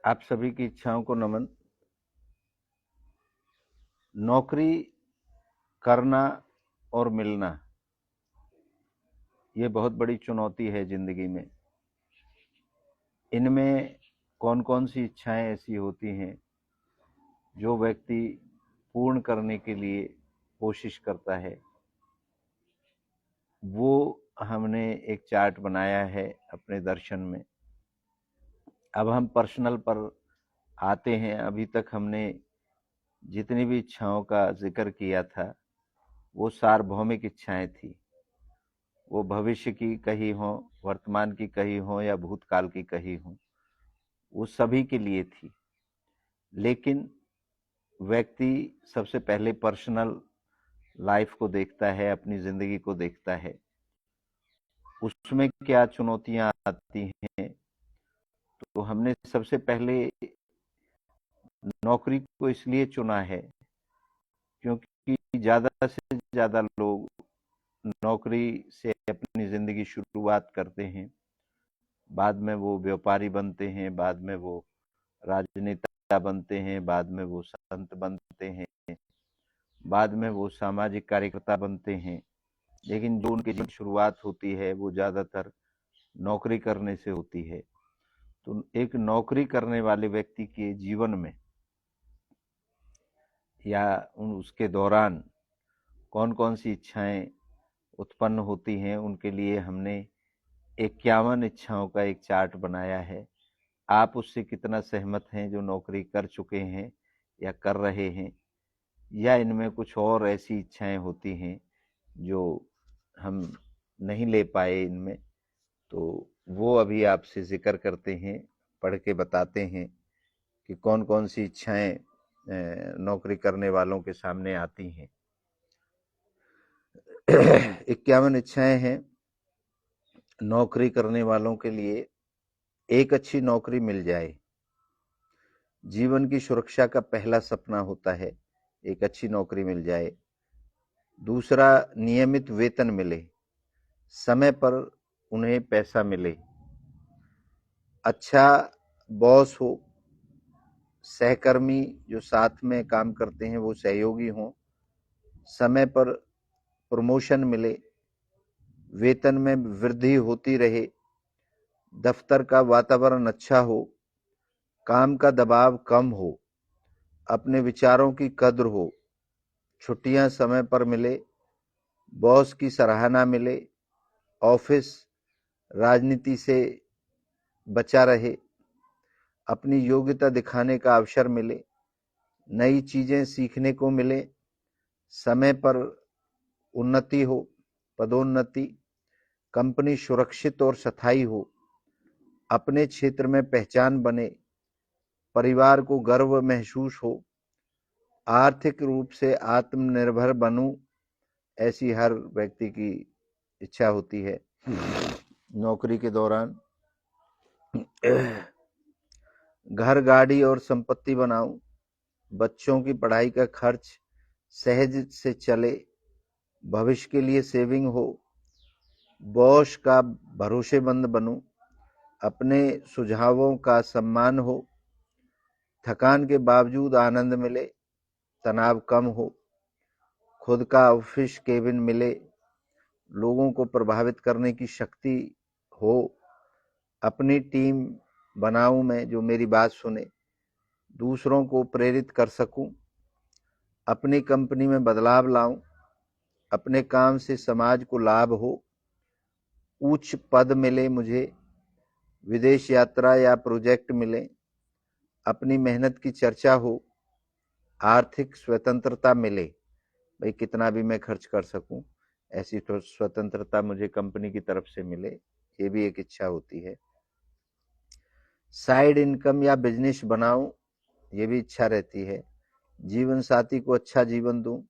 आप सभी की इच्छाओं को नमन। नौकरी करना और मिलना ये बहुत बड़ी चुनौती है जिंदगी में। इनमें कौन कौन सी इच्छाएं ऐसी होती हैं जो व्यक्ति पूर्ण करने के लिए कोशिश करता है, वो हमने एक चार्ट बनाया है अपने दर्शन में। अब हम पर्सनल पर आते हैं। अभी तक हमने जितनी भी इच्छाओं का जिक्र किया था वो सार्वभौमिक इच्छाएं थी। वो भविष्य की कही हो, वर्तमान की कही हो या भूतकाल की कही हो, वो सभी के लिए थी। लेकिन व्यक्ति सबसे पहले पर्सनल लाइफ को देखता है, अपनी जिंदगी को देखता है, उसमें क्या चुनौतियां आती हैं। तो हमने सबसे पहले नौकरी को इसलिए चुना है क्योंकि ज्यादा से ज्यादा लोग नौकरी से अपनी जिंदगी शुरुआत करते हैं, बाद में वो व्यापारी बनते हैं, बाद में वो राजनेता बनते हैं, बाद में वो संत बनते हैं, बाद में वो सामाजिक कार्यकर्ता बनते हैं। लेकिन जो उनकी जीवन शुरुआत होती है वो ज्यादातर नौकरी करने से होती है। तो एक नौकरी करने वाले व्यक्ति के जीवन में या उसके दौरान कौन कौन सी इच्छाएं उत्पन्न होती हैं, उनके लिए हमने 51 इच्छाओं का एक चार्ट बनाया है। आप उससे कितना सहमत हैं जो नौकरी कर चुके हैं या कर रहे हैं, या इनमें कुछ और ऐसी इच्छाएं होती हैं जो हम नहीं ले पाए इनमें, तो वो अभी आपसे जिक्र करते हैं, पढ़ के बताते हैं कि कौन कौन सी इच्छाएं नौकरी करने वालों के सामने आती हैं। 51 इच्छाएं हैं नौकरी करने वालों के लिए। एक अच्छी नौकरी मिल जाए, जीवन की सुरक्षा का पहला सपना होता है, एक अच्छी नौकरी मिल जाए। दूसरा, नियमित वेतन मिले, समय पर उन्हें पैसा मिले, अच्छा बॉस हो, सहकर्मी जो साथ में काम करते हैं वो सहयोगी हों, समय पर प्रमोशन मिले, वेतन में वृद्धि होती रहे, दफ्तर का वातावरण अच्छा हो, काम का दबाव कम हो, अपने विचारों की कद्र हो, छुट्टियां समय पर मिले, बॉस की सराहना मिले, ऑफिस राजनीति से बचा रहे, अपनी योग्यता दिखाने का अवसर मिले, नई चीजें सीखने को मिले, समय पर उन्नति हो, पदोन्नति, कंपनी सुरक्षित और स्थायी हो, अपने क्षेत्र में पहचान बने, परिवार को गर्व महसूस हो, आर्थिक रूप से आत्मनिर्भर बनूं। ऐसी हर व्यक्ति की इच्छा होती है नौकरी के दौरान। घर, गाड़ी और संपत्ति बनाऊं, बच्चों की पढ़ाई का खर्च सहज से चले, भविष्य के लिए सेविंग हो, बॉस का भरोसेमंद बनूं, अपने सुझावों का सम्मान हो, थकान के बावजूद आनंद मिले, तनाव कम हो, खुद का ऑफिस केबिन मिले, लोगों को प्रभावित करने की शक्ति हो, अपनी टीम बनाऊं मैं जो मेरी बात सुने, दूसरों को प्रेरित कर सकूं, अपनी कंपनी में बदलाव लाऊं, अपने काम से समाज को लाभ हो, उच्च पद मिले मुझे, विदेश यात्रा या प्रोजेक्ट मिले, अपनी मेहनत की चर्चा हो, आर्थिक स्वतंत्रता मिले, भाई कितना भी मैं खर्च कर सकूं, ऐसी तो स्वतंत्रता मुझे कंपनी की तरफ से मिले, ये भी एक इच्छा होती है। साइड इनकम या बिजनेस बनाऊं, ये भी इच्छा रहती है। जीवन साथी को अच्छा जीवन दूं,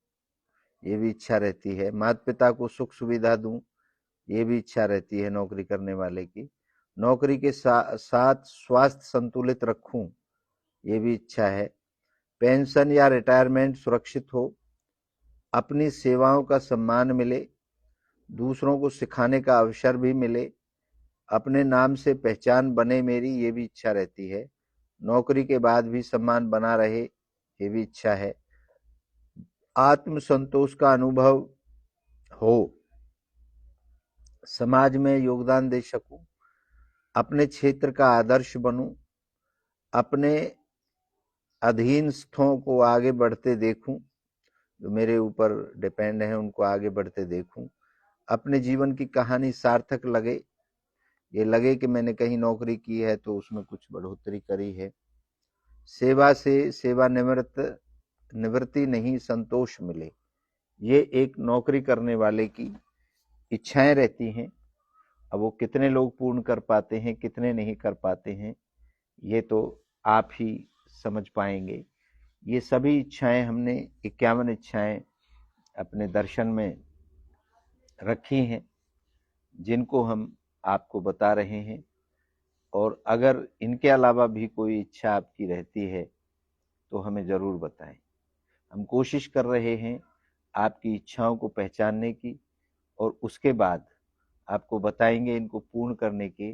ये भी इच्छा रहती है। माता पिता को सुख सुविधा दूं, ये भी इच्छा रहती है नौकरी करने वाले की। नौकरी के साथ स्वास्थ्य संतुलित रखूं, ये भी इच्छा है। पेंशन या रिटायरमेंट सुरक्षित हो, अपनी सेवाओं का सम्मान मिले, दूसरों को सिखाने का अवसर भी मिले, अपने नाम से पहचान बने मेरी, ये भी इच्छा रहती है। नौकरी के बाद भी सम्मान बना रहे, ये भी इच्छा है। आत्म संतोष का अनुभव हो, समाज में योगदान दे सकूं, अपने क्षेत्र का आदर्श बनूं, अपने अधीनस्थों को आगे बढ़ते देखूं, जो मेरे ऊपर डिपेंड है उनको आगे बढ़ते देखूं, अपने जीवन की कहानी सार्थक लगे, ये लगे कि मैंने कहीं नौकरी की है तो उसमें कुछ बढ़ोतरी करी है। सेवा से निवृत्ति नहीं, संतोष मिले, ये एक नौकरी करने वाले की इच्छाएं रहती हैं। अब वो कितने लोग पूर्ण कर पाते हैं, कितने नहीं कर पाते हैं, ये तो आप ही समझ पाएंगे। ये सभी इच्छाएं हमने 51 इच्छाएं अपने दर्शन में रखी हैं, जिनको हम आपको बता रहे हैं। और अगर इनके अलावा भी कोई इच्छा आपकी रहती है तो हमें ज़रूर बताएं। हम कोशिश कर रहे हैं आपकी इच्छाओं को पहचानने की, और उसके बाद आपको बताएंगे इनको पूर्ण करने के